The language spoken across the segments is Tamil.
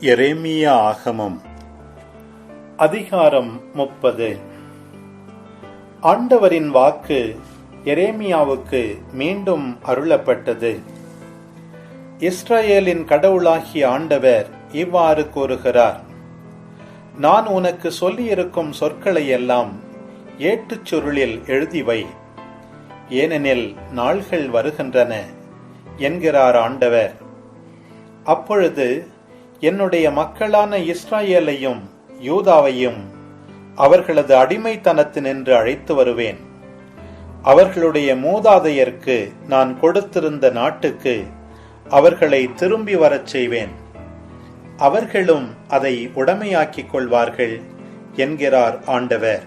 எரேமியா ஆகமம் அதிகாரம் 30. ஆண்டவரின் வாக்கு எரேமியாவுக்கு மீண்டும் அருளப்பட்டது. இஸ்ரவேலின் கடவுளாகிய ஆண்டவர் இவ்வாறு கூறுகிறார்: நான் உனக்கு சொல்லியிருக்கும் சொற்களை எல்லாம் ஏட்டுச் சுருளில் எழுதிவை, ஏனெனில் நாள்கள் வருகின்றன என்கிறார் ஆண்டவர். அப்பொழுது என்னுடைய மக்களான இஸ்ரவேலையும் யூதாவையும் அவர்களது அடிமைத்தனத்தினின்று அழைத்து வருவேன். அவர்களுடைய மூதாதையருக்கு நான் கொடுத்திருந்த நாட்டுக்கு அவர்களை திரும்பி வரச் செய்வேன். அவர்களும் அதை உடைமையாக்கிக் கொள்வார்கள் என்கிறார் ஆண்டவர்.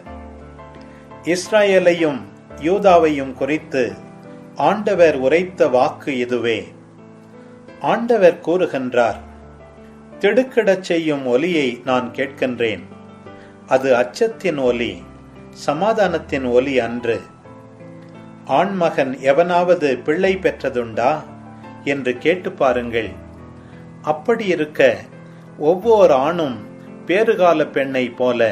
இஸ்ரவேலையும் யூதாவையும் குறித்து ஆண்டவர் உரைத்த வாக்கு இதுவே. ஆண்டவர் கூறுகின்றார்: திடுக்கிடச் செய்யும் ஒலியை நான் கேட்கின்றேன். அது அச்சத்தின் ஒலி, சமாதானத்தின் ஒலி அன்று. ஆண்மகன் எவனாவது பிள்ளை பெற்றதுண்டா என்று கேட்டு பாருங்கள். அப்படியிருக்க ஒவ்வொரு ஆணும் பேறுகால பெண்ணை போல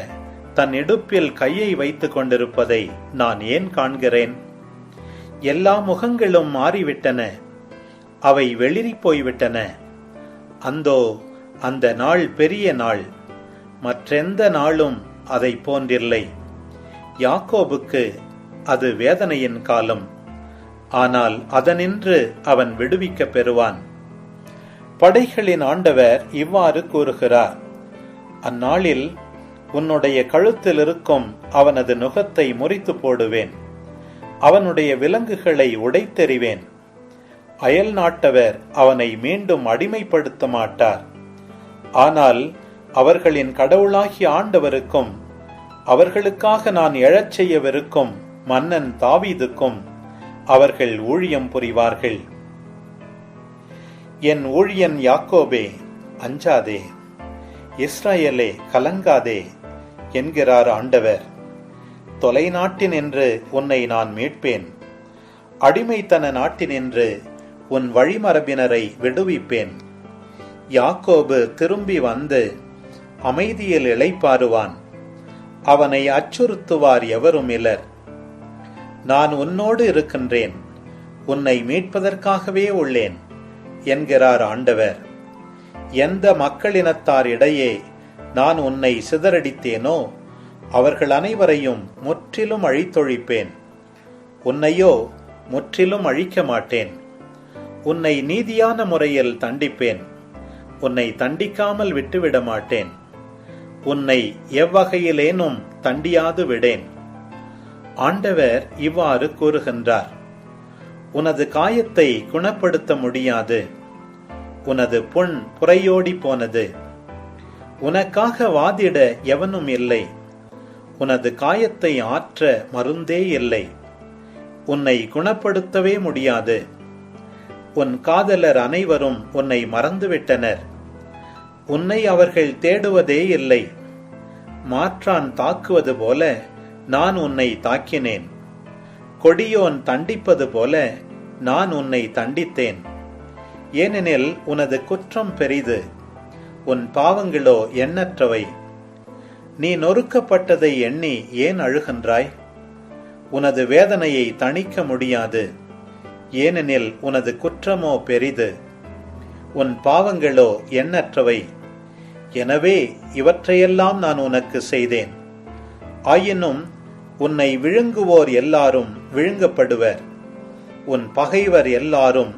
தன் இடுப்பில் கையை வைத்துக் கொண்டிருப்பதை நான் ஏன் காண்கிறேன்? எல்லா முகங்களும் மாறிவிட்டன, அவை வெளிரி போய்விட்டன. அந்தோ அந்த நாள் பெரிய நாள், மற்றெந்த நாளும் அதை போன்றில்லை. யாக்கோபுக்கு அது வேதனையின் காலம், ஆனால் அதனின்று அவன் விடுவிக்க பெறுவான். படைகளின் ஆண்டவர் இவ்வாறு கூறுகிறார்: அந்நாளில் உன்னுடைய கழுத்தில் இருக்கும் அவனது நுகத்தை முறித்து போடுவேன், அவனுடைய விலங்குகளை உடைத்தெறிவேன். அயல் நாட்டவர் அவனை மீண்டும் அடிமைப்படுத்த மாட்டார். ஆனால் அவர்களின் கடவுளாகிய ஆண்டவருக்கும் அவர்களுக்காக நான் எழச் செய்யவிருக்கும் மன்னன் தாவீதுக்கும் அவர்கள் ஊழியம் புரிவார்கள். என் ஊழியன் யாக்கோபே, அஞ்சாதே, இஸ்ரவேலே, கலங்காதே என்கிறார் ஆண்டவர். தொலைநாட்டினின்று உன்னை நான் மீட்பேன், அடிமைத்தன நாட்டினின்று உன் வழிமரபினரை விடுவிப்பேன். யாக்கோபு திரும்பி வந்து அமைதியில் இளைப்பாறுவான், அவனை அச்சுறுத்துவார் எவரும் இலர். நான் உன்னோடு இருக்கின்றேன், உன்னை மீட்பதற்காகவே உள்ளேன் என்கிறார் ஆண்டவர். எந்த மக்களினத்தார் இடையே நான் உன்னை சிதறடித்தேனோ அவர்கள் அனைவரையும் முற்றிலும் அழித்தொழிப்பேன். உன்னையோ முற்றிலும் அழிக்க மாட்டேன். உன்னை நீதியான முறையில் தண்டிப்பேன், உன்னை தண்டிக்காமல் விட்டுவிட மாட்டேன். உன்னை எவ்வகையிலேனும் தண்டியாது விடேன். ஆண்டவர் இவ்வாறு கூறுகின்றார்: உனது காயத்தை குணப்படுத்த முடியாது, உனது புண் புரையோடி போனது. உனக்காக வாதிட எவனும் இல்லை, உனது காயத்தை ஆற்ற மருந்தே இல்லை. உன்னை குணப்படுத்தவே முடியாது. உன் காதலர் அனைவரும் உன்னை மறந்துவிட்டனர், உன்னை அவர்கள் தேடுவதே இல்லை. மாற்றான் தாக்குவது போல நான் உன்னை தாக்கினேன், கொடியோன் தண்டிப்பது போல நான் உன்னை தண்டித்தேன். ஏனெனில் உனது குற்றம் பெரிது, உன் பாவங்களோ எண்ணற்றவை. நீ நொறுக்கப்பட்டதை எண்ணி ஏன் அழுகின்றாய்? உனது வேதனையை தணிக்க முடியாது, ஏனெனில் உனது குற்றமோ பெரிது, உன் பாவங்களோ எண்ணற்றவை. எனவே இவற்றையெல்லாம் நான் உனக்கு செய்தேன். ஆயினும் உன்னை விழுங்குவோர் எல்லாரும் விழுங்கப்படுவர், உன் பகைவர் எல்லாரும்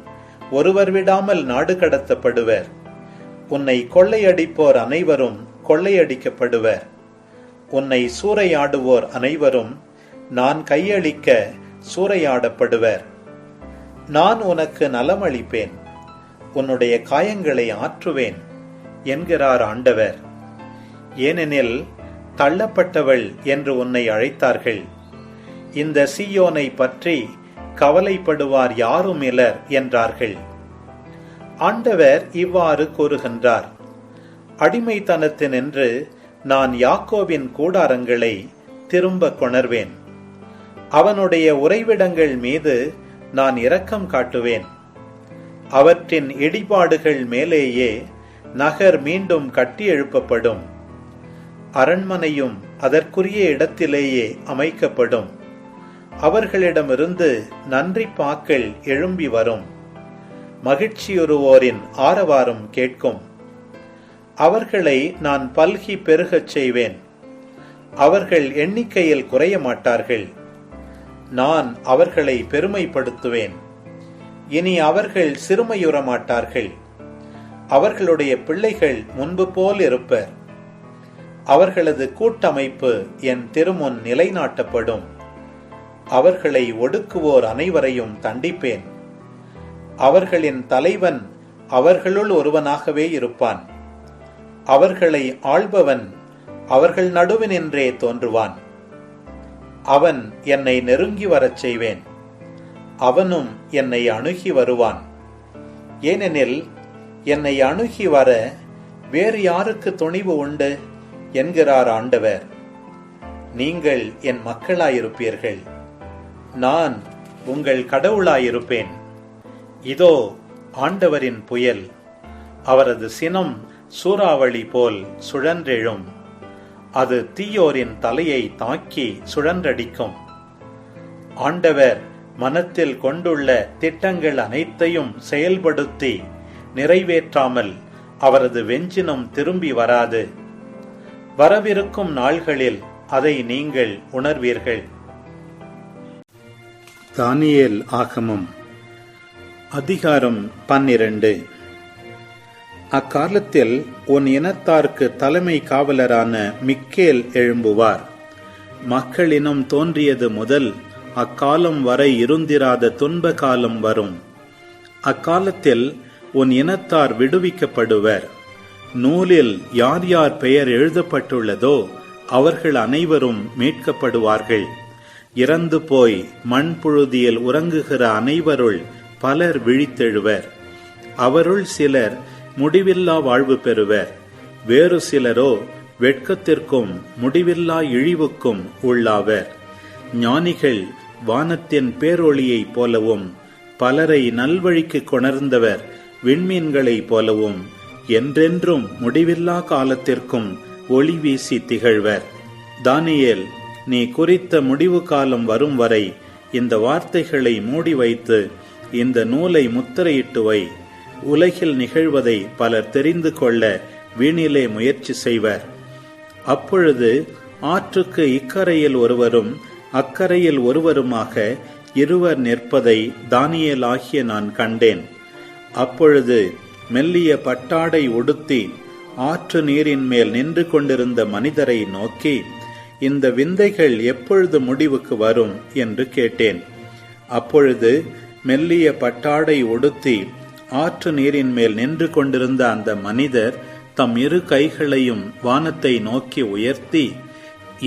ஒருவர் விடாமல் நாடு கடத்தப்படுவர். உன்னை கொள்ளையடிப்போர் அனைவரும் கொள்ளையடிக்கப்படுவர். உன்னை சூறையாடுவோர் அனைவரும் நான் கையளிக்க சூறையாடப்படுவர். நான் உனக்கு நலமளிப்பேன், உன்னுடைய காயங்களை ஆற்றுவேன் என்கிறார் ஆண்டவர். ஏனெனில் தள்ளப்பட்டவள் என்று உன்னை அழைத்தார்கள், இந்த சீயோனை பற்றி கவலைப்படுவார் யாரும் இலர் என்றார்கள். ஆண்டவர் இவ்வாறு கூறுகின்றார்: அடிமைத்தனத்தினின்று நான் யாக்கோபின் கூடாரங்களை திரும்ப கொணர்வேன். அவனுடைய உறைவிடங்கள் மீது நான் இரக்கம் காட்டுவேன். அவற்றின் இடிபாடுகள் மேலேயே நகர் மீண்டும் கட்டி எழுப்பப்படும். அரண்மனையும் அதற்குரிய இடத்திலேயே அமைக்கப்படும். அவர்களிடமிருந்து நன்றி பாக்கள் எழும்பி வரும். மகிழ்ச்சியுறுவோரின் ஆரவாரம் கேட்கும். அவர்களை நான் பல்கி பெருகச் செய்வேன். அவர்கள் எண்ணிக்கையில் குறைய மாட்டார்கள். நான் அவர்களை பெருமைப்படுத்துவேன். இனி அவர்கள் சிறுமையுற மாட்டார்கள். அவர்களுடைய பிள்ளைகள் முன்பு போல் இருப்பர். அவர்களது கூட்டமைப்பு என் திருமுன் நிலைநாட்டப்படும். அவர்களை ஒடுக்குவோர் அனைவரையும் தண்டிப்பேன். அவர்களின் தலைவன் அவர்களுள் ஒருவனாகவே இருப்பான். அவர்களை ஆள்பவன் அவர்கள் நடுவினின்றே தோன்றுவான். அவன் என்னை நெருங்கி வரச் செய்வேன். அவனும் என்னை அணுகி வருவான். ஏனெனில் என்னை அணுகி வர வேறு யாருக்கு துணிவு உண்டு என்கிறார் ஆண்டவர். நீங்கள் என் மக்களாயிருப்பீர்கள், நான் உங்கள் கடவுளாயிருப்பேன். இதோ ஆண்டவரின் புயல், அவரது சினம் சூறாவளி போல் சுழன்றெழும். அது தீயோரின் தலையை தாக்கி சுழன்றடிக்கும். ஆண்டவர் மனத்தில் கொண்டுள்ள திட்டங்கள் அனைத்தையும் செயல்படுத்தி நிறைவேற்றாமல் அவரது வெஞ்சினம் திரும்பி வராது. வரவிருக்கும் நாள்களில் அதை நீங்கள் உணர்வீர்கள். தானியேல் ஆகமம் அதிகாரம் 12. அக்காலத்தில் உன் இனத்தார்க்கு தலைமை காவலரான மிக்கேல் எழும்புவார். மக்களினம் தோன்றியது முதல் அக்காலம் வரை இருந்திராத துன்ப காலம் வரும். அக்காலத்தில் உன் இனத்தார் விடுவிக்கப்படுவர். நூலில் யார் யார் பெயர் எழுதப்பட்டுள்ளதோ அவர்கள் அனைவரும் மீட்கப்படுவார்கள். இறந்து போய் மண்புழுதியில் உறங்குகிற அனைவருள் பலர் விழித்தெழுவர். அவருள் சிலர் முடிவில்லா வாழ்வு பெறுவர். வேறு சிலரோ வெட்கத்திற்கும் முடிவில்லா இழிவுக்கும் உள்ளாவர். ஞானிகள் வானத்தின் பேரொளியைப் போலவும் பலரை நல்வழிக்கு கொணர்ந்தவர் விண்மீன்களைப் போலவும் என்றென்றும் முடிவில்லா காலத்திற்கும் ஒளி வீசி திகழ்வர். தானியேல், நீ குறித்த முடிவு காலம் வரும் வரை இந்த வார்த்தைகளை மூடி வைத்து இந்த நூலை முத்திரையிட்டு வை. உலகில் நிகழ்வதை பலர் தெரிந்து கொள்ள வீணிலே முயற்சி செய்வர். அப்பொழுது ஆற்றுக்கு இக்கரையில் ஒருவரும் அக்கரையில் ஒருவருமாக இருவர் நிற்பதை தானியேல் ஆகிய நான் கண்டேன். அப்பொழுது மெல்லிய பட்டாடை உடுத்தி ஆற்று நீரின் மேல் நின்று கொண்டிருந்த மனிதரை நோக்கி, இந்த விந்தைகள் எப்பொழுது முடிவுக்கு வரும் என்று கேட்டேன். அப்பொழுது மெல்லிய பட்டாடை உடுத்தி ஆற்று நீரின் மேல் நின்று கொண்டிருந்த அந்த மனிதர் தம் இரு கைகளையும் வானத்தை நோக்கி உயர்த்தி,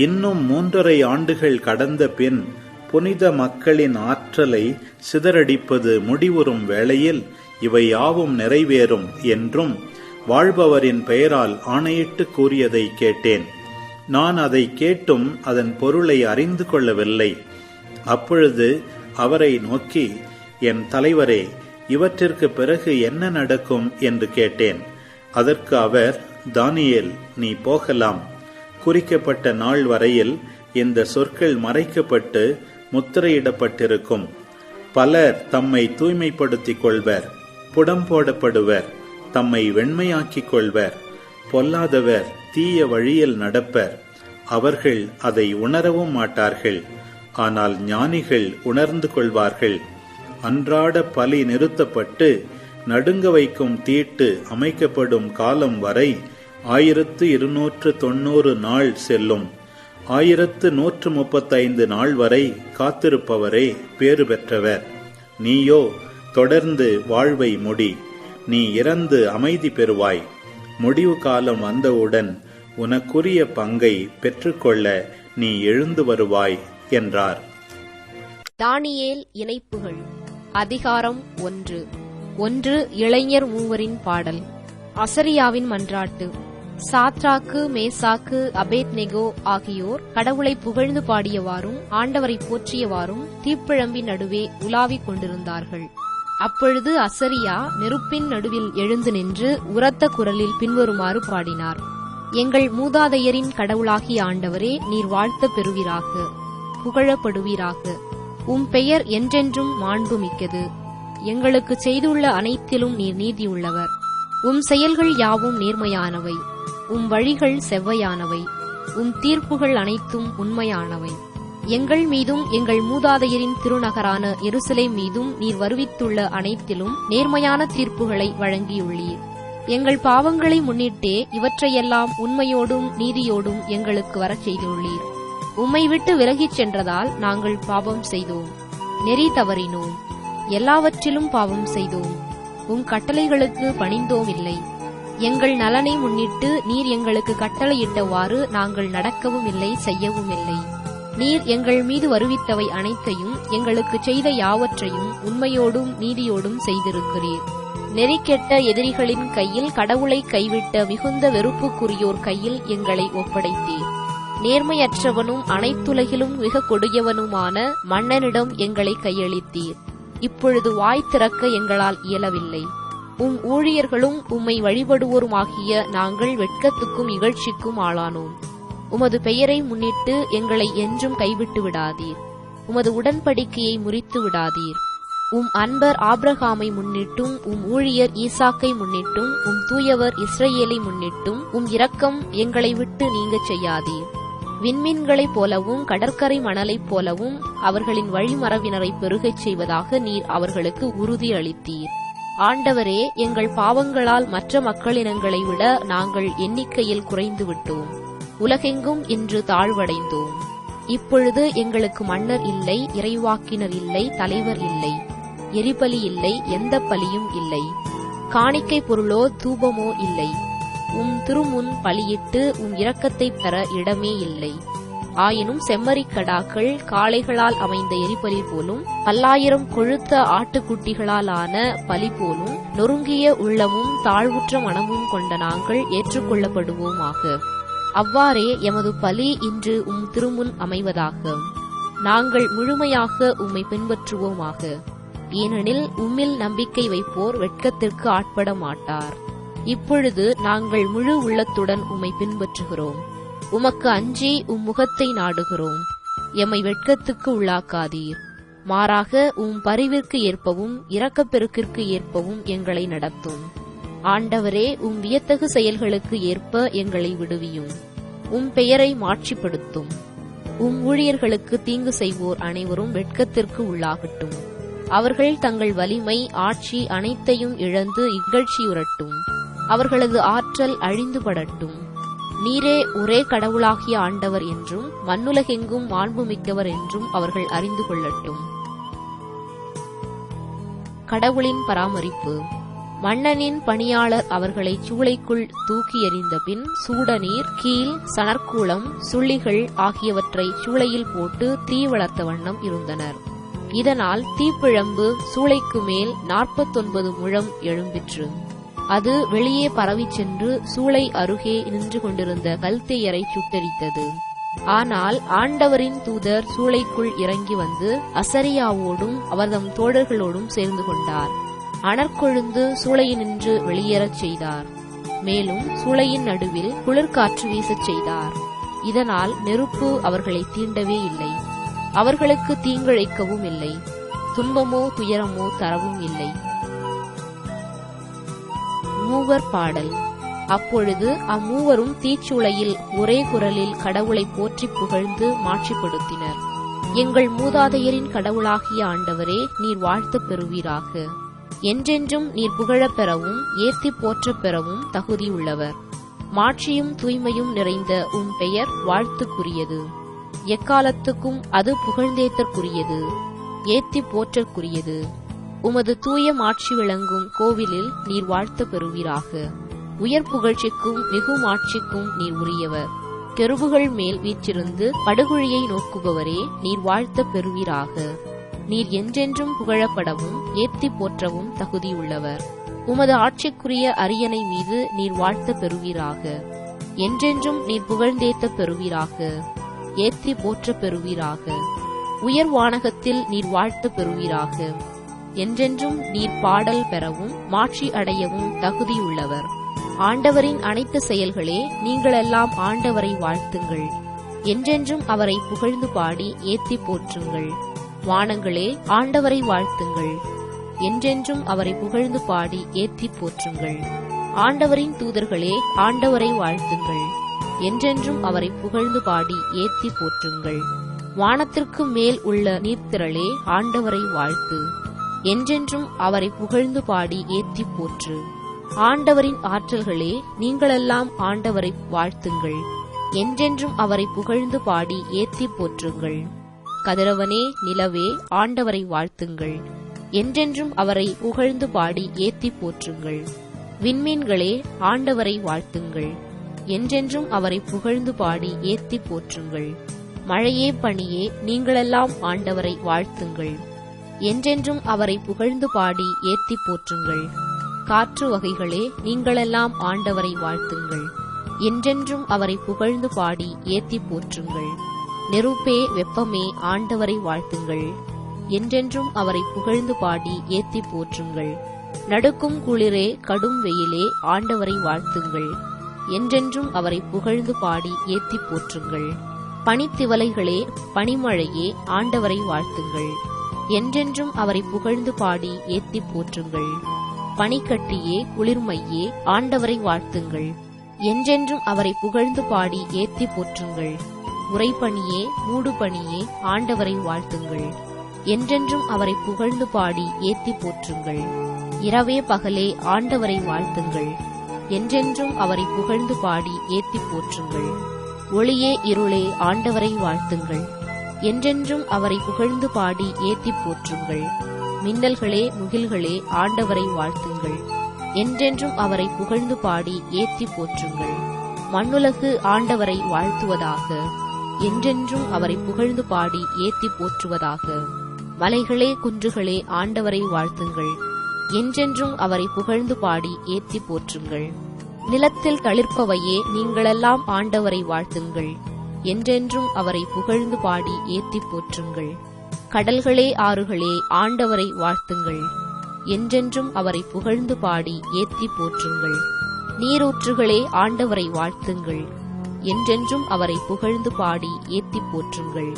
இன்னும் 3.5 ஆண்டுகள் கடந்த பின் புனித மக்களின் ஆற்றலை சிதறடிப்பது முடிவுறும் வேளையில் இவை யாவும் நிறைவேறும் என்றும் வாழ்பவரின் பெயரால் ஆணையிட்டு கூறியதை கேட்டேன். நான் அதை கேட்டும் அதன் பொருளை அறிந்து கொள்ளவில்லை. அப்பொழுது அவரை நோக்கி, என் தலைவரே, இவற்றிற்கு பிறகு என்ன நடக்கும் என்று கேட்டேன். அதற்கு அவர், தானியேல், நீ போகலாம். குறிக்கப்பட்ட நாள் வரையில் இந்த சொற்கள் மறைக்கப்பட்டு முத்திரையிடப்பட்டிருக்கும். பலர் தம்மை தூய்மைப்படுத்திக் கொள்வர், புடம் போடப்படுவர், தம்மை வெண்மையாக்கிக் கொள்வர். பொல்லாதவர் தீய வழியில் நடப்பர். அவர்கள் அதை உணரவும் மாட்டார்கள். ஆனால் ஞானிகள் உணர்ந்து கொள்வார்கள். அன்றாட பலி நிறுத்தப்பட்டு நடுங்க வைக்கும் தீட்டு அமைக்கப்படும் காலம் வரை 1290 நாள் செல்லும். 1135 நாள் வரை காத்திருப்பவரே பேறு பெற்றவர். நீயோ தொடர்ந்து வாழ்வை முடி. நீ இறந்து அமைதி பெறுவாய். முடிவு காலம் வந்தவுடன் உனக்குரிய பங்கை பெற்றுக்கொள்ள நீ எழுந்து வருவாய் என்றார். தானியேல் இணைப்புகள். அதிகாரம் 1. இளைஞர் மூவரின் பாடல். அசரியாவின் மன்றாட்டு. சாத்ராக்கு, மேசாக்கு, அபேத்நெகோ ஆகியோர் கடவுளை புகழ்ந்து பாடியவாறும் ஆண்டவரை போற்றியவாறும் தீப்பிழம்பின் நடுவே உலாவிக் கொண்டிருந்தார்கள். அப்பொழுது அசரியா நெருப்பின் நடுவில் எழுந்து நின்று உரத்த குரலில் பின்வருமாறு பாடினார்: எங்கள் மூதாதையரின் கடவுளாகிய ஆண்டவரே, நீர் வாழ்த்த பெறுவீராக, புகழப்படுவீராக. உம் பெயர் என்றென்றும் மாண்புமிக்கது. எங்களுக்கு செய்துள்ள அனைத்திலும் நீர் நீதியுள்ளவர். உம் செயல்கள் யாவும் நேர்மையானவை. உம் வழிகள் செவ்வையானவை. உம் தீர்ப்புகள் அனைத்தும் உண்மையானவை. எங்கள் மீதும் எங்கள் மூதாதையரின் திருநகரான எருசலேம் மீதும் நீர் வருவித்துள்ள அனைத்திலும் நேர்மையான தீர்ப்புகளை வழங்கியுள்ளீர். எங்கள் பாவங்களை முன்னிட்டே இவற்றையெல்லாம் உண்மையோடும் நீதியோடும் எங்களுக்கு வரச் செய்துள்ளீர். உம்மை விட்டு விலகிச் சென்றதால் நாங்கள் பாவம் செய்தோம், நெறி தவறினோம், எல்லாவற்றிலும் பாவம் செய்தோம். உம் கட்டளைகளுக்கு பணிந்தோம் இல்லை. எங்கள் நலனை முன்னிட்டு நீர் எங்களுக்கு கட்டளையிட்டவாறு நாங்கள் நடக்கவும் இல்லை, செய்யவும் இல்லை. நீர் எங்கள் மீது வருவித்தவை அனைத்தையும், எங்களுக்கு செய்த யாவற்றையும் உண்மையோடும் நீதியோடும் செய்திருக்கிறீர். நெறிக்கெட்ட எதிரிகளின் கையில், கடவுளை கைவிட்ட மிகுந்த வெறுப்புக்குரியோர் கையில் எங்களை ஒப்படைத்தீர். நேர்மையற்றவனும் அனைத்துலகிலும் மிக கொடியவனுமான மன்னனிடம் எங்களை கையளித்தீர். இப்பொழுது வாய் திறக்க எங்களால் இயலவில்லை. உம் ஊழியர்களும் உம்மை வழிபடுவோருமாகிய நாங்கள் வெட்கத்துக்கும் இகழ்ச்சிக்கும் ஆளானோம். உமது பெயரை முன்னிட்டு எங்களை என்றும் கைவிட்டு விடாதீர். உமது உடன்படிக்கையை முறித்து விடாதீர். உம் அன்பர் ஆபிரகாமை முன்னிட்டும், உம் ஊழியர் ஈசாக்கை முன்னிட்டும், உம் தூயவர் இஸ்ரவேலை முன்னிட்டும் உம் இரக்கம் எங்களை விட்டு நீங்கச் செய்யாதீர். விண்மீன்களைப் போலவும் கடற்கரை மணலைப் போலவும் அவர்களின் வழிமரபினரை பெருகச் செய்வதாக நீர் அவர்களுக்கு உறுதி அளித்தீர். ஆண்டவரே, எங்கள் பாவங்களால் மற்ற மக்களினங்களை விட நாங்கள் எண்ணிக்கையில் குறைந்து விட்டோம். உலகெங்கும் இன்று தாழ்வடைந்தோம். இப்பொழுது எங்களுக்கு மன்னர் இல்லை, இறைவாக்கினர் இல்லை, தலைவர் இல்லை, எரிபலி இல்லை, எந்த பலியும் இல்லை, காணிக்கை பொருளோ தூபமோ இல்லை. உம் திருமுன் பலியிட்டு உம் இரக்கத்தைப் பெற இடமே இல்லை. ஆயினும் செம்மறிக்கடாக்கள் காளைகளால் அமைந்த எரிபலி போலும், 1000 கொழுத்த ஆட்டுக்குட்டிகளால் ஆன பலி போலும் நொறுங்கிய உள்ளமும் தாழ்வுற்ற மனமும் கொண்ட நாங்கள் ஏற்றுக்கொள்ளப்படுவோமாக. அவ்வாறே எமது பலி இன்று உம் திருமுன் அமைவதாக. நாங்கள் முழுமையாக உம்மை பின்பற்றுவோமாக. ஏனெனில் உம்மில் நம்பிக்கை வைப்போர் வெட்கத்திற்கு ஆட்பட மாட்டார். இப்பொழுது நாங்கள் முழு உள்ளத்துடன் உம்மை பின்பற்றுகிறோம். உமக்கு அஞ்சி உம் முகத்தை நாடுகிறோம். எம்மை வெட்கத்துக்கு உள்ளாக்காதீர். மாறாக உம் பரிவிற்கு ஏற்பவும் இரக்கப்பெருக்கிற்கு ஏற்பவும் எங்களை நடத்தும். ஆண்டவரே, உம் வியத்தகு செயல்களுக்கு ஏற்ப எங்களை விடுவியும். உம் பெயரை மாட்சிப்படுத்தும். உம் ஊழியர்களுக்கு தீங்கு செய்வோர் அனைவரும் வெட்கத்திற்கு உள்ளாகட்டும். அவர்கள் தங்கள் வலிமை, ஆட்சி அனைத்தையும் இழந்து இகழ்ச்சியுறட்டும். அவர்களது ஆற்றல் அழிந்துபடட்டும். நீரே ஒரே கடவுளாகிய ஆண்டவர் என்றும் மண்ணுலகெங்கும் மாண்புமிக்கவர் என்றும் அவர்கள் அறிந்து கொள்ளட்டும். கடவுளின் பராமரிப்பு. மன்னனின் பணியாளர் அவர்களை சூளைக்குள் தூக்கி எறிந்த பின் சூடநீர், கீல், சணற்கூளம், சுள்ளிகள் ஆகியவற்றை சூளையில் போட்டு தீ வளர்த்த வண்ணம் இருந்தனர். இதனால் தீப்பிழம்பு சூளைக்கு மேல் 49 முழம் எழும்பிற்று. அது வெளியே பரவிச் சென்று சூளை அருகே நின்று கொண்டிருந்த கல்தேயரை சுட்டெரித்தது. ஆனால் ஆண்டவரின் தூதர் சூளைக்குள் இறங்கி வந்து அசரியாவோடும் அவர்தம் தோழர்களோடும் சேர்ந்து கொண்டார். அனற்கொழுந்து சூளையினின்று வெளியேறச் செய்தார். மேலும் சூளையின் நடுவில் குளிர்காற்று வீசச் செய்தார். இதனால் நெருப்பு அவர்களை தீண்டவே இல்லை. அவர்களுக்கு தீங்கிழைக்கவும் இல்லை. துன்பமோ துயரமோ தரவும் இல்லை. மூவர் பாடல். அப்பொழுது அம்மூவரும் தீச்சூளையில் ஒரே குரலில் கடவுளை போற்றி புகழ்ந்து மாட்சிப்படுத்தினர். எங்கள் மூதாதையரின் கடவுளாகிய ஆண்டவரே, நீர் வாழ்த்து பெறுவீராக. என்றென்றும் நீர் புகழப் பெறவும் ஏத்தி போற்றப் பெறவும் தகுதியுள்ளவர். மாட்சியும் தூய்மையும் நிறைந்த உம் பெயர் வாழ்த்துக்குரியது. எக்காலத்துக்கும் அது புகழ்ந்தேத்தற்குரியது, ஏத்தி போற்றற்குரியது. உமது தூய மாட்சி விளங்கும் கோவிலில் நீர் வாழ்த்த பெறுவீராக. உயர் புகழ்ச்சிக்கும் மிகு மாட்சிக்கும் நீர் உரியவர். கெருபுகள் மேல் வீற்றிருந்து படுகுழியை நோக்குபவரே, நீர் வாழ்த்த பெறுவீராக. நீர் என்றென்றும் புகழப்படவும் ஏத்தி போற்றவும் தகுதியுள்ளவர். உமது ஆட்சிக்குரிய அரியணை மீது நீர் வாழ்த்த பெறுவீராக. என்றென்றும் நீர் புகழ்ந்தேத்த பெறுவீராக, ஏத்தி போற்ற பெறுவீராக. உயர் வானகத்தில் நீர் வாழ்த்த பெறுவீராக. என்றென்றும் நீர் பாடல் பெறவும் மாட்சி அடையவும் தகுதியுள்ளவர். ஆண்டவரின் அனைத்து செயல்களே, நீங்களெல்லாம் ஆண்டவரை வாழ்த்துங்கள். என்றென்றும் அவரை புகழ்ந்து பாடி ஏத்தி போற்றுங்கள். வானங்களே, ஆண்டவரை வாழ்த்துங்கள். என்றென்றும் அவரை புகழ்ந்து பாடி ஏத்தி போற்றுங்கள். ஆண்டவரின் தூதர்களே, ஆண்டவரை வாழ்த்துங்கள். என்றென்றும் அவரை புகழ்ந்து பாடி ஏத்தி போற்றுங்கள். வானத்திற்கு மேல் உள்ள நீர்த்திரளே, ஆண்டவரை வாழ்த்து. என்றென்றும் அவரை புகழ்ந்து பாடி ஏத்தி போற்று. ஆண்டவரின் ஆற்றல்களே, நீங்களெல்லாம் ஆண்டவரை வாழ்த்துங்கள். என்றென்றும் அவரை புகழ்ந்து பாடி ஏத்தி போற்றுங்கள். கதிரவனே, நிலவே, ஆண்டவரை வாழ்த்துங்கள். என்றென்றும் அவரை புகழ்ந்து பாடி ஏத்தி போற்றுங்கள். விண்மீன்களே, ஆண்டவரை வாழ்த்துங்கள். என்றென்றும் அவரை புகழ்ந்து பாடி ஏத்தி போற்றுங்கள். மழையே, பனியே, நீங்களெல்லாம் ஆண்டவரை வாழ்த்துங்கள். என்றென்றும் அவரை புகழ்ந்து பாடி ஏத்தி போற்றுங்கள். காற்று வகைகளே, நீங்களெல்லாம் ஆண்டவரை வாழ்த்துங்கள். என்றென்றும் அவரை புகழ்ந்து பாடி ஏத்தி போற்றுங்கள். நெருப்பே, வெப்பமே, ஆண்டவரை வாழ்த்துங்கள். என்றென்றும் அவரை புகழ்ந்து பாடி ஏத்தி போற்றுங்கள். நடுக்கும் குளிரே, கடும் வெயிலே, ஆண்டவரை வாழ்த்துங்கள். என்றென்றும் அவரை புகழ்ந்து பாடி ஏத்தி போற்றுங்கள். பனித்திவலைகளே, பனிமழையே, ஆண்டவரை வாழ்த்துங்கள். என்றென்றும் அவரை புகழ்ந்து பாடி ஏத்தி போற்றுங்கள். பனிக்கட்டியே, குளிர்மையே, ஆண்டவரை வாழ்த்துங்கள். என்றென்றும் அவரை புகழ்ந்து பாடி ஏத்தி போற்றுங்கள். உறைபனியே, மூடுபனியே, ஆண்டவரை வாழ்த்துங்கள். என்றென்றும் அவரை புகழ்ந்து பாடி ஏத்தி போற்றுங்கள். இரவே பகலே, ஆண்டவரை வாழ்த்துங்கள். என்றென்றும் அவரை புகழ்ந்து பாடி ஏத்தி போற்றுங்கள். ஒளியே, இருளே, ஆண்டவரை வாழ்த்துங்கள். என்றென்றும் அவரை புகழ்ந்து பாடி ஏத்தி போற்றுங்கள். மின்னல்களே, முகில்களே, ஆண்டவரை வாழ்த்துங்கள். என்றென்றும் அவரை புகழ்ந்து பாடி ஏத்தி போற்றுங்கள். மண்ணுலகு ஆண்டவரை வாழ்த்துவதாக. என்றென்றும் அவரை புகழ்ந்து பாடி ஏத்தி போற்றுவதாக. மலைகளே, குன்றுகளே, ஆண்டவரை வாழ்த்துங்கள். என்றென்றும் அவரை புகழ்ந்து பாடி ஏத்தி போற்றுங்கள். நிலத்தில் தளிர்ப்பவையே, நீங்களெல்லாம் ஆண்டவரை வாழ்த்துங்கள். என்றென்றும் அவரை புகழ்ந்து பாடி ஏத்தி போற்றுங்கள். கடல்களே, ஆறுகளே, ஆண்டவரை வாழ்த்துங்கள். என்றென்றும் அவரை புகழ்ந்து பாடி ஏத்தி போற்றுங்கள். நீரூற்றுகளே, ஆண்டவரை வாழ்த்துங்கள். என்றென்றும் அவரை புகழ்ந்து பாடி ஏத்தி போற்றுங்கள்.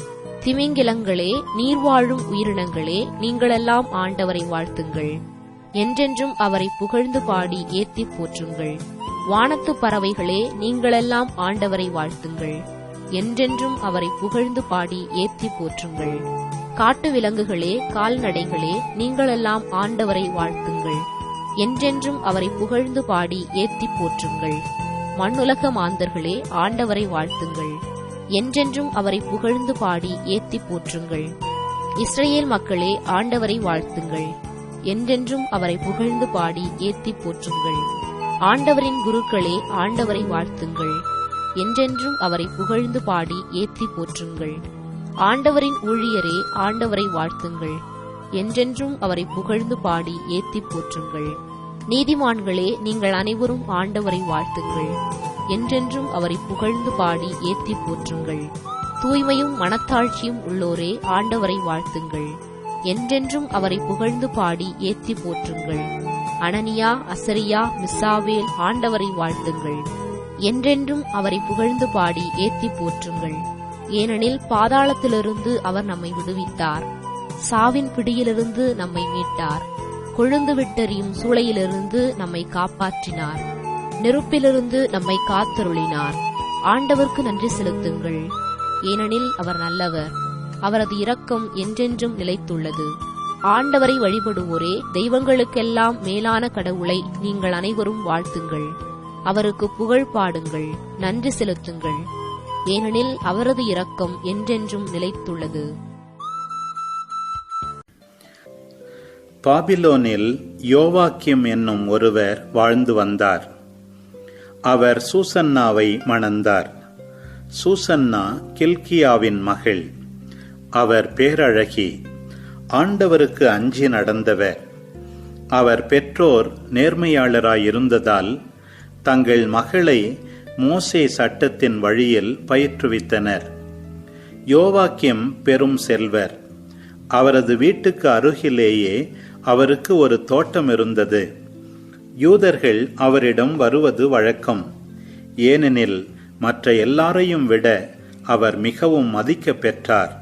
திமிங்கிலங்களே, நீர்வாழும் உயிரினங்களே, நீங்களெல்லாம் ஆண்டவரை வாழ்த்துங்கள். என்றென்றும் அவரை புகழ்ந்து பாடி ஏத்தி போற்றுங்கள். வானத்து பறவைகளே, நீங்களெல்லாம் ஆண்டவரை வாழ்த்துங்கள். என்றென்றும் அவரை புகழ்ந்து பாடி ஏத்தி போற்றுங்கள். காட்டு விலங்குகளே, கால்நடைகளே, நீங்களெல்லாம் ஆண்டவரை வாழ்த்துங்கள். என்றென்றும் அவரை புகழ்ந்து பாடி ஏத்தி போற்றுங்கள். மண்ணுலக மாந்தர்களே, ஆண்டவரை வாழ்த்துங்கள். என்றென்றும் அவரை புகழ்ந்து பாடி ஏத்தி போற்றுங்கள். இஸ்ரவேல் மக்களே, ஆண்டவரை வாழ்த்துங்கள். என்றென்றும் அவரை புகழ்ந்து பாடி ஏத்தி போற்றுங்கள். ஆண்டவரின் குருக்களே, ஆண்டவரை வாழ்த்துங்கள். என்றென்றும் அவரை புகழ்ந்து பாடி ஏத்தி போற்றுங்கள். ஆண்டவரின் ஊழியரே, ஆண்டவரை வாழ்த்துங்கள். என்றென்றும் அவரை புகழ்ந்து பாடி ஏத்தி போற்றுங்கள். நீதிமான்களே, நீங்கள் அனைவரும் ஆண்டவரை வாழ்த்துங்கள். என்றென்றும் அவரை புகழ்ந்து பாடி ஏத்தி போற்றுங்கள். தூய்மையும் மனத்தாழ்ச்சியும் உள்ளோரே, ஆண்டவரை வாழ்த்துங்கள். என்றென்றும் அவரை புகழ்ந்து பாடி ஏத்தி போற்றுங்கள். அனனியா, அசரியா, மிசாவேல், ஆண்டவரை வாழ்த்துங்கள். என்றென்றும் அவரை புகழ்ந்து பாடி ஏத்தி போற்றுங்கள். ஏனெனில் பாதாளத்திலிருந்து அவர் நம்மை விடுவித்தார். சாவின் பிடியிலிருந்து நம்மை மீட்டார். கொழுந்து விட்டெறியும் சூளையிலிருந்து நம்மை காப்பாற்றினார். நெருப்பிலிருந்து நம்மை காத்தருளினார். ஆண்டவருக்கு நன்றி செலுத்துங்கள். ஏனெனில் அவர் நல்லவர். அவரது இரக்கம் என்றென்றும் நிலைத்துள்ளது. ஆண்டவரை வழிபடுவோரே, தெய்வங்களுக்கெல்லாம் மேலான கடவுளை நீங்கள் அனைவரும் வாழ்த்துங்கள். அவருக்கு புகழ் பாடுங்கள், நன்றி செலுத்துங்கள். ஏனெனில் அவரது இரக்கம் என்றென்றும் நிலைத்துள்ளது. பாபிலோனில் யோவாக்கிம் என்னும் ஒருவர் வாழ்ந்து வந்தார். அவர் சூசன்னாவை மணந்தார். சூசன்னா கில்கியாவின் மகள். அவர் பேரழகி, ஆண்டவருக்கு அஞ்சி நடந்தவர். அவர் பெற்றோர் நேர்மையாளராயிருந்ததால் தங்கள் மகளை மோசே சட்டத்தின் வழியில் பயிற்றுவித்தனர். யோவாக்கிம் பெரும் செல்வர். அவரது வீட்டுக்கு அருகிலேயே அவருக்கு ஒரு தோட்டம் இருந்தது. யூதர்கள் அவரிடம் வருவது வழக்கம். ஏனெனில் மற்ற எல்லாரையும் விட அவர் மிகவும் மதிக்க பெற்றார்.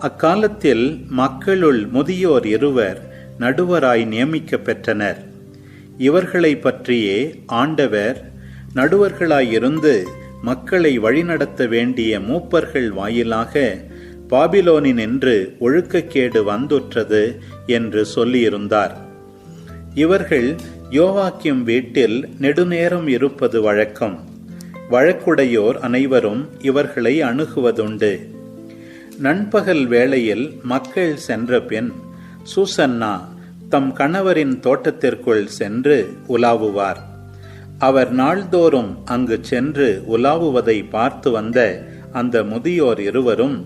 அக்காலத்தில் மக்களுள் முதியோர் இருவர் நடுவராய் நியமிக்க பெற்றனர். இவர்களை பற்றியே ஆண்டவர், நடுவர்களாயிருந்து மக்களை வழிநடத்த வேண்டிய மூப்பர்கள் வாயிலாக பாபிலோனினின்று ஒழுக்கக்கேடு வந்துற்றது என்று சொல்லியிருந்தார். இவர்கள் யோவாக்கிம் வீட்டில் நெடுநேரம் இருப்பது வழக்கம். வழக்குடையோர் அனைவரும் இவர்களை அணுகுவதுண்டு. நண்பகல் வேளையில் மக்கள் சென்ற பின் சூசன்னா தம் கணவரின் தோட்டத்திற்குள் சென்று உலாவுவார். அவர் நாள்தோறும் அங்கு சென்று உலாவுவதை பார்த்து வந்த அந்த முதியோர் இருவரும்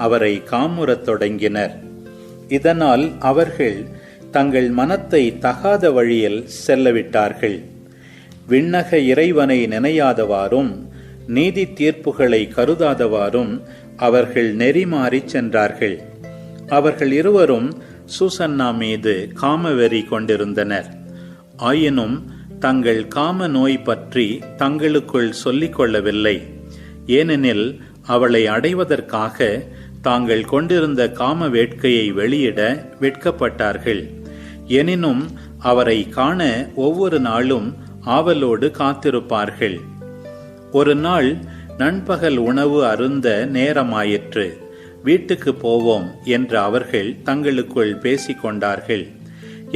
அவரை காமுறத் தொடங்கினர். இதனால் அவர்கள் தங்கள் மனத்தை தகாத வழியில் செல்லவிட்டார்கள். விண்ணக இறைவனை நினையாதவாறும் நீதி தீர்ப்புகளை கருதாதவாறும் அவர்கள் நெறிமாறி சென்றார்கள். அவர்கள் இருவரும் சூசன்னா மீது காமவெறி கொண்டிருந்தனர். ஆயினும் தங்கள் காம நோய் பற்றி தங்களுக்குள் சொல்லிக் கொள்ளவில்லை. ஏனெனில் அவளை அடைவதற்காக தாங்கள் கொண்டிருந்த காம வேட்கையை வெளியிட வெட்கப்பட்டார்கள். எனினும் அவரை காண ஒவ்வொரு நாளும் ஆவலோடு காத்திருப்பார்கள். ஒரு நாள் நண்பகல் உணவு அருந்த நேரமாயிற்று. வீட்டுக்கு போவோம் என்று அவர்கள் தங்களுக்குள் பேசிக்கொண்டார்கள்.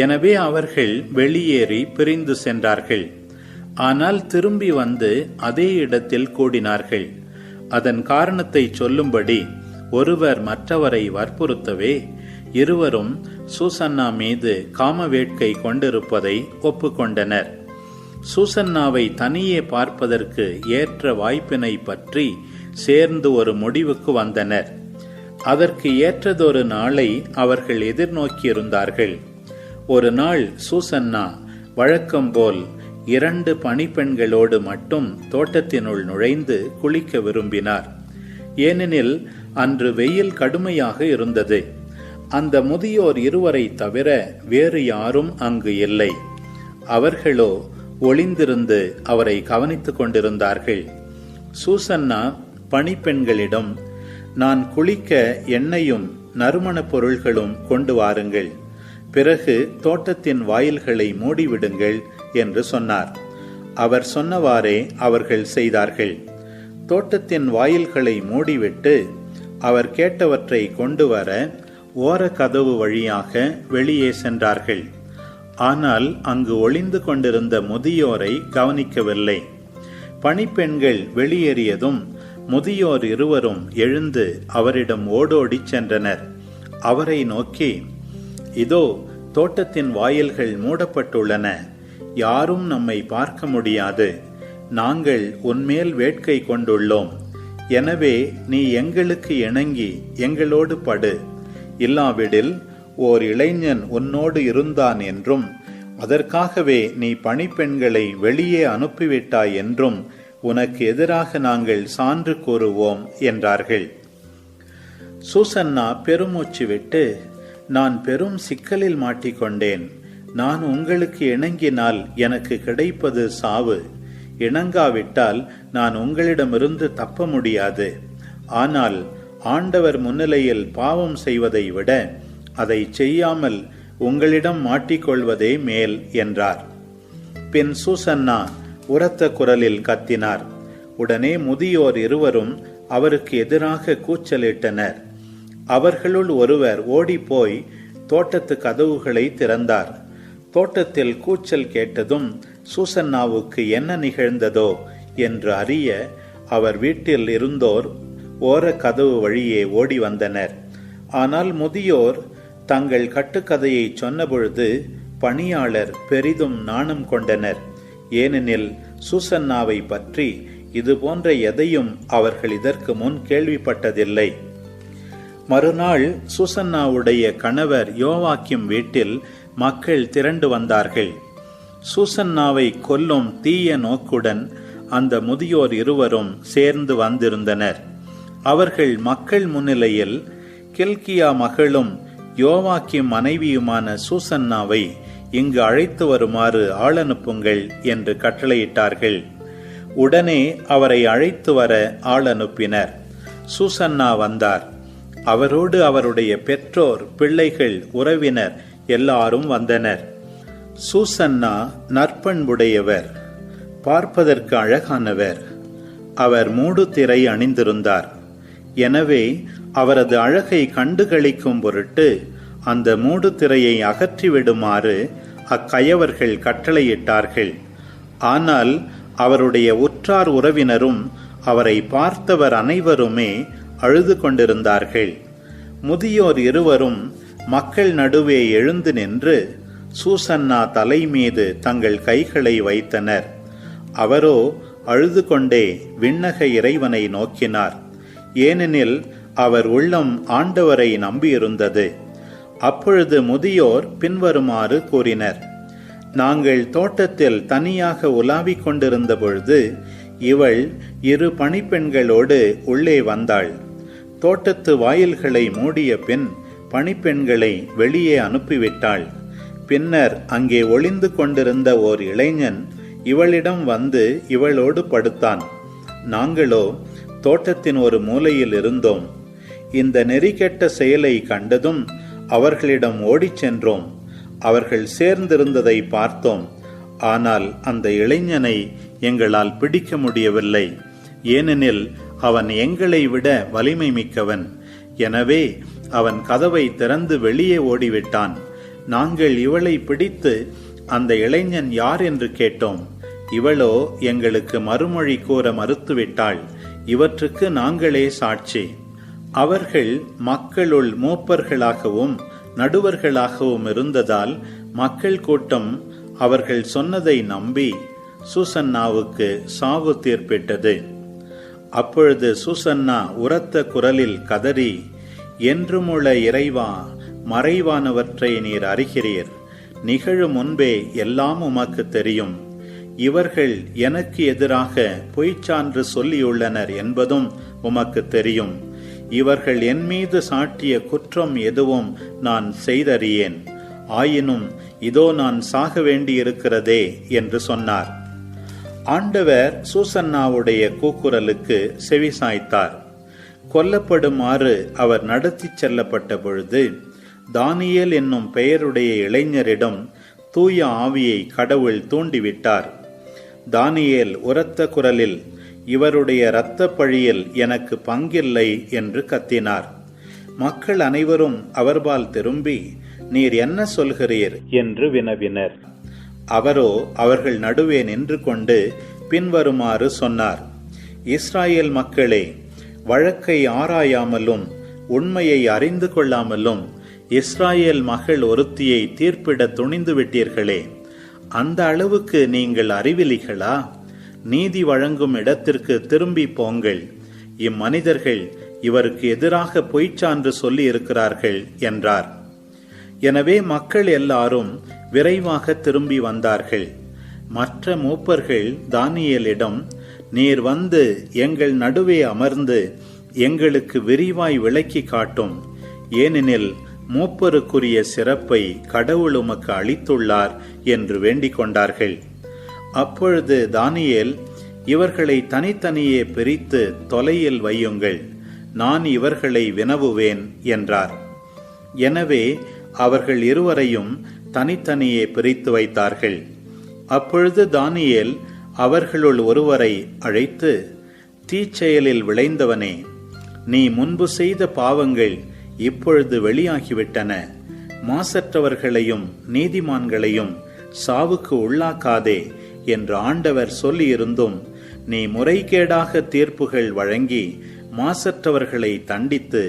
எனவே அவர்கள் வெளியேறி பிரிந்து சென்றார்கள். ஆனால் திரும்பி வந்து அதே இடத்தில் கூடினார்கள். அதன் காரணத்தை சொல்லும்படி ஒருவர் மற்றவரை வற்புறுத்தவே இருவரும் சூசன்னா மீது காம வேட்கை கொண்டிருப்பதை ஒப்புக்கொண்டனர். சூசன்னாவை தனியே பார்ப்பதற்கு ஏற்ற வாய்ப்பினை பற்றி சேர்ந்து ஒரு முடிவுக்கு வந்தனர். அதற்கு ஏற்றதொரு நாளை அவர்கள் எதிர்நோக்கியிருந்தார்கள். ஒரு நாள் சூசன்னா வழக்கம்போல் 2 பணிப்பெண்களோடு மட்டும் தோட்டத்தினுள் நுழைந்து குளிக்க விரும்பினார். ஏனெனில் அன்று வெயில் கடுமையாக இருந்தது. அந்த முதியோர் இருவரை தவிர வேறு யாரும் அங்கு இல்லை. அவர்களோ ஒளிந்திருந்து அவரை கவனித்துக் கொண்டிருந்தார்கள். சூசன்னா பணிப்பெண்களிடம், நான் குளிக்க எண்ணெயும் நறுமணப் பொருள்களும் கொண்டு வாருங்கள், பிறகு தோட்டத்தின் வாயில்களை மூடிவிடுங்கள் என்று சொன்னார். அவர் சொன்னவாறே அவர்கள் செய்தார்கள். தோட்டத்தின் வாயில்களை மூடிவிட்டு அவர் கேட்டவற்றை கொண்டு வர ஓர கதவு வழியாக வெளியே சென்றார்கள். ஆனால் அங்கு ஒளிந்து கொண்டிருந்த முதியோரை கவனிக்கவில்லை. பணிப்பெண்கள் வெளியேறியதும் முதியோர் இருவரும் எழுந்து அவரிடம் ஓடோடி சென்றனர். அவரை நோக்கி, இதோ தோட்டத்தின் வாயில்கள் மூடப்பட்டுள்ளன, யாரும் நம்மை பார்க்க முடியாது. நாங்கள் உன்மேல் வேட்கை கொண்டுள்ளோம். எனவே நீ எங்களுக்கு இணங்கி எங்களோடு படு. இல்லாவிடில் ஓர் இளைஞன் உன்னோடு இருந்தான் என்றும் அதற்காகவே நீ பணிப்பெண்களை வெளியே அனுப்பிவிட்டாய் என்றும் உனக்கு எதிராக நாங்கள் சான்று கூறுவோம் என்றார்கள். சூசன்னா பெருமூச்சு விட்டு, நான் பெரும் சிக்கலில் மாட்டிக்கொண்டேன். நான் உங்களுக்கு இணங்கினால் எனக்கு கிடைப்பது சாவு. இணங்காவிட்டால் நான் உங்களிடமிருந்து தப்ப முடியாது. ஆனால் ஆண்டவர் முன்னிலையில் பாவம் செய்வதை விட அதை செய்யாமல் உங்களிடம் மாட்டிக்கொள்வதே மேல் என்றார். பின் சூசன்னா உரத்த குரலில் கத்தினார். உடனே முதியோர் இருவரும் அவருக்கு எதிராக கூச்சலிட்டனர். அவர்களுள் ஒருவர் ஓடிப்போய் தோட்டத்து கதவுகளை திறந்தார். தோட்டத்தில் கூச்சல் கேட்டதும் சூசன்னாவுக்கு என்ன நிகழ்ந்ததோ என்று அறிய அவர் வீட்டில் இருந்தோர் ஓர கதவு வழியே ஓடி வந்தனர். ஆனால் முதியோர் தங்கள் கட்டுக்கதையை சொன்னபொழுது பணியாளர் பெரிதும் நாணம் கொண்டனர். ஏனெனில் சூசன்னாவை பற்றி இது போன்ற எதையும் அவர்கள் இதற்கு முன் கேள்விப்பட்டதில்லை. மறுநாள் சூசன்னாவுடைய கணவர் யோவாக்கிம் வீட்டில் மக்கள் திரண்டு வந்தார்கள். சூசன்னாவை கொல்லும் தீய நோக்குடன் அந்த முதியோர் இருவரும் சேர்ந்து வந்திருந்தனர். அவர்கள் மக்கள் முன்னிலையில் கில்கியா மகளும் யோவாக்கிம் மனைவியுமான சூசன்னாவை இங்கு அழைத்து வருமாறு ஆள் அனுப்புங்கள் என்று கட்டளையிட்டார்கள். உடனே அவரை அழைத்து வர ஆள் அனுப்பினர். சூசன்னா வந்தார். அவரோடு அவருடைய பெற்றோர், பிள்ளைகள், உறவினர் எல்லாரும் வந்தனர். சூசன்னா நற்பண்புடையவர், பார்ப்பதற்கு அழகானவர். அவர் மூடுதிரை அணிந்திருந்தார். எனவே அவரது அழகை கண்டுகளிக்கும் பொருட்டு அந்த மூடுதிரையை அகற்றிவிடுமாறு அக்கயவர்கள் கட்டளையிட்டார்கள். ஆனால் அவருடைய உற்றார் உறவினரும் அவரை பார்த்தவர் அனைவருமே அழுது கொண்டிருந்தார்கள். முதியோர் இருவரும் மக்கள் நடுவே எழுந்து நின்று சூசன்னா தலை மீது தங்கள் கைகளை வைத்தனர். அவரோ அழுது கொண்டே விண்ணக இறைவனை நோக்கினார். ஏனெனில் அவர் உள்ளம் ஆண்டவரை நம்பியிருந்தது. அப்பொழுது முதியோர் பின்வருமாறு கூறினர்: நாங்கள் தோட்டத்தில் தனியாக உலாவிக் கொண்டிருந்த பொழுது இவள் 2 பணிப்பெண்களோடு உள்ளே வந்தாள். தோட்டத்து வாயில்களை மூடிய பின் பணிப்பெண்களை வெளியே அனுப்பிவிட்டாள். பின்னர் அங்கே ஒளிந்து கொண்டிருந்த ஓர் இளைஞன் இவளிடம் வந்து இவளோடு படுத்தான். நாங்களோ தோட்டத்தின் ஒரு மூலையில் இருந்தோம். இந்த நெறிகெட்ட செயலை கண்டதும் அவர்களிடம் ஓடிச் சென்றோம். அவர்கள் சேர்ந்திருந்ததை பார்த்தோம். ஆனால் அந்த இளைஞனை எங்களால் பிடிக்க முடியவில்லை. ஏனெனில் அவன் எங்களை விட வலிமை மிக்கவன். எனவே அவன் கதவை திறந்து வெளியே ஓடிவிட்டான். நாங்கள் இவளை பிடித்து அந்த இளைஞன் யார் என்று கேட்டோம். இவளோ எங்களுக்கு மறுமொழி கூற மறுத்துவிட்டாள். இவற்றுக்கு நாங்களே சாட்சி. அவர்கள் மக்களுள் மூப்பர்களாகவும் நடுவர்களாகவும் இருந்ததால் மக்கள் கூட்டம் அவர்கள் சொன்னதை நம்பி சூசன்னாவுக்கு சாவு தீர்ப்பிட்டது. அப்பொழுது சூசன்னா உரத்த குரலில் கதறி, என்றுமுள்ள இறைவா, மறைவானவற்றை நீர் அறிகிறீர். நிகழும் முன்பே எல்லாம் உமக்கு தெரியும். இவர்கள் எனக்கு எதிராக பொய்ச்சான்று சொல்லியுள்ளனர் என்பதும் உமக்கு தெரியும். இவர்கள் என் மீது சாட்டிய குற்றம் எதுவும் நான் செய்தறியேன். ஆயினும் இதோ நான் சாக வேண்டியிருக்கிறதே என்று சொன்னார். ஆண்டவர் சூசன்னாவுடைய கூக்குரலுக்கு செவிசாய்த்தார். கொல்லப்படுமாறு அவர் நடத்திச் செல்லப்பட்ட பொழுது தானியேல் என்னும் பெயருடைய இளைஞரிடம் தூய ஆவியை கடவுள் தூண்டிவிட்டார். தானியேல் உரத்த குரலில், இவருடைய இரத்த பழியில் எனக்கு பங்கில்லை என்று கத்தினார். மக்கள் அனைவரும் அவர்பால் திரும்பி, நீர் என்ன சொல்கிறீர் என்று வினவினர். அவரோ அவர்கள் நடுவே நின்று கொண்டு பின்வருமாறு சொன்னார்: இஸ்ராயேல் மக்களே, வழக்கை ஆராயாமலும் உண்மையை அறிந்து கொள்ளாமலும் இஸ்ராயேல் மகள் ஒருத்தியை தீர்ப்பிட துணிந்து விட்டீர்களே, அந்த அளவுக்கு நீங்கள் அறிவிலிகளா? நீதி வழங்கும் இடத்திற்கு திரும்பி போங்கள். இம்மனிதர்கள் இவருக்கு எதிராக பொய்ச்சான்று சொல்லி இருக்கிறார்கள் என்றார். எனவே மக்கள் எல்லாரும் விரைவாக திரும்பி வந்தார்கள். மற்ற மூப்பர்கள் தானியேலிடம், நீர் வந்து எங்கள் நடுவே அமர்ந்து எங்களுக்கு விரிவாய் விளக்கி காட்டும். ஏனெனில் மூப்பருக்குரிய சிறப்பை கடவுள் உமக்கு அளித்துள்ளார் என்று வேண்டிக் கொண்டார்கள். அப்பொழுது தானியேல், இவர்களை தனித்தனியே பிரித்து தொலையில் வையுங்கள், நான் இவர்களை வினவுவேன் என்றார். எனவே அவர்கள் இருவரையும் தனித்தனியே பிரித்து வைத்தார்கள். அப்பொழுது தானியேல் அவர்களுள் ஒருவரை அழைத்து, தீச்செயலில் விளைந்தவனே, நீ முன்பு செய்த பாவங்கள் இப்பொழுது வெளியாகிவிட்டன. மாசற்றவர்களையும் நீதிமான்களையும் சாவுக்கு உள்ளாக்காதே என்று ஆண்டவர் சொல்லியிருந்தும் நீ முறைகேடாக தீர்ப்புகள் வழங்கி மாசற்றவர்களை தண்டித்து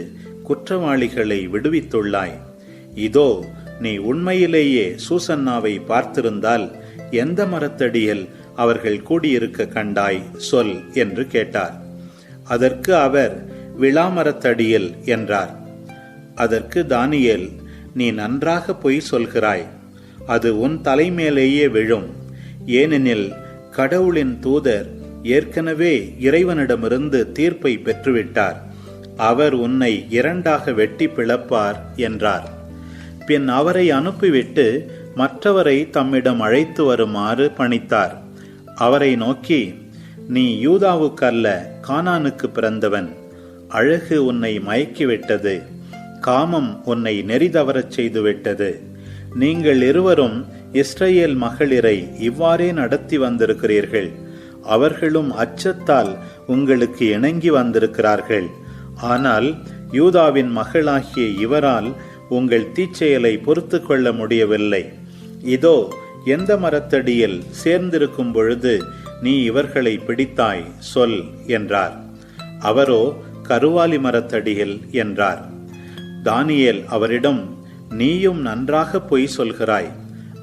குற்றவாளிகளை விடுவித்துள்ளாய். இதோ, நீ உண்மையிலேயே சூசன்னாவை பார்த்திருந்தால் எந்த மரத்தடியில் அவர்கள் கூடியிருக்க கண்டாய் சொல் என்று கேட்டார். அதற்கு அவர், விளாமரத்தடியில் என்றார். அதற்கு தானியேல், நீ நன்றாக பொய் சொல்கிறாய். அது உன் தலைமேலேயே விழும். ஏனெனில் கடவுளின் தூதர் ஏற்கனவே இறைவனிடமிருந்து தீர்ப்பை பெற்றுவிட்டார். அவர் உன்னை இரண்டாக வெட்டி பிளப்பார் என்றார். பின் அவரை அனுப்பிவிட்டு மற்றவரை தம்மிடம் அழைத்து வருமாறு பணித்தார். அவரை நோக்கி, நீ யூதாவுக்கல்ல கானானுக்கு பிறந்தவன். அழகு உன்னை மயக்கிவிட்டது, காமம் உன்னை நெறிதவரச் செய்துவிட்டது. நீங்கள் இருவரும் இஸ்ரவேல் மகளிரை இவ்வாறே நடத்தி வந்திருக்கிறீர்கள். அவர்களும் அச்சத்தால் உங்களுக்கு இணங்கி வந்திருக்கிறார்கள். ஆனால் யூதாவின் மகளாகிய இவரால் உங்கள் தீச்செயலை பொறுத்து கொள்ள முடியவில்லை. இதோ, எந்த மரத்தடியில் சேர்ந்திருக்கும் பொழுது நீ இவர்களை பிடித்தாய் சொல் என்றார். அவரோ, கருவாலி மரத்தடியில் என்றார். தானியேல் அவரிடம், நீயும் நன்றாக பொய் சொல்கிறாய்.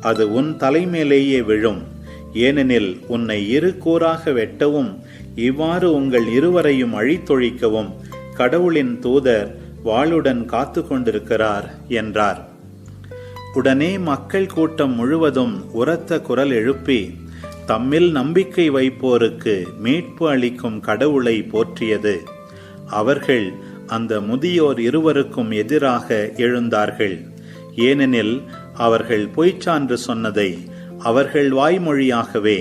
அது உன் தலைமேலேயே விழும். ஏனெனில் உன்னை இரு கூறாக வெட்டவும் இவ்வாறு உங்கள் இருவரையும் அழித்தொழிக்கவும் கடவுளின் தூதர் வாளுடன் காத்து கொண்டிருக்கிறார் என்றார். உடனே மக்கள் கூட்டம் முழுவதும் உரத்த குரல் எழுப்பி தம்மில் நம்பிக்கை வைப்போருக்கு மீட்பு அளிக்கும் கடவுளை போற்றியது. அவர்கள் அந்த முதியோர் இருவருக்கும் எதிராக எழுந்தார்கள். ஏனெனில் அவர்கள் பொய்ச்சான்று சொன்னதை அவர்கள் வாய்மொழியாகவே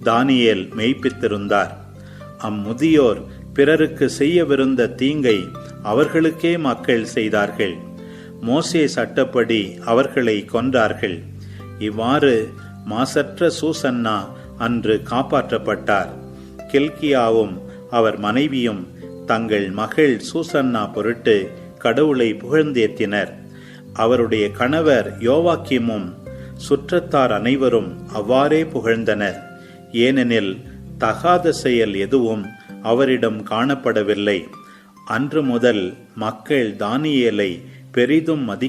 தானியேல் மெய்ப்பித்திருந்தார். அம்முதியோர் பிறருக்கு செய்யவிருந்த தீங்கை அவர்களுக்கே மக்கள் செய்தார்கள். மோசே சட்டப்படி அவர்களை கொன்றார்கள். இவ்வாறு மாசற்ற சூசன்னா அன்று காப்பாற்றப்பட்டார். கில்கியாவும் அவர் மனைவியும் தங்கள் மகள் சூசன்னா பொருட்டு கடவுளை புகழ்ந்தேத்தினர். அவருடைய கணவர் யோவாக்கிமும் சுற்றத்தார் அனைவரும் அவ்வாறே புகழ்ந்தனர். ஏனெனில் தகாத செயல் எதுவும் அவரிடம் காணப்படவில்லை. அன்று முதல் மக்கள் தானியேலை பெரிதும்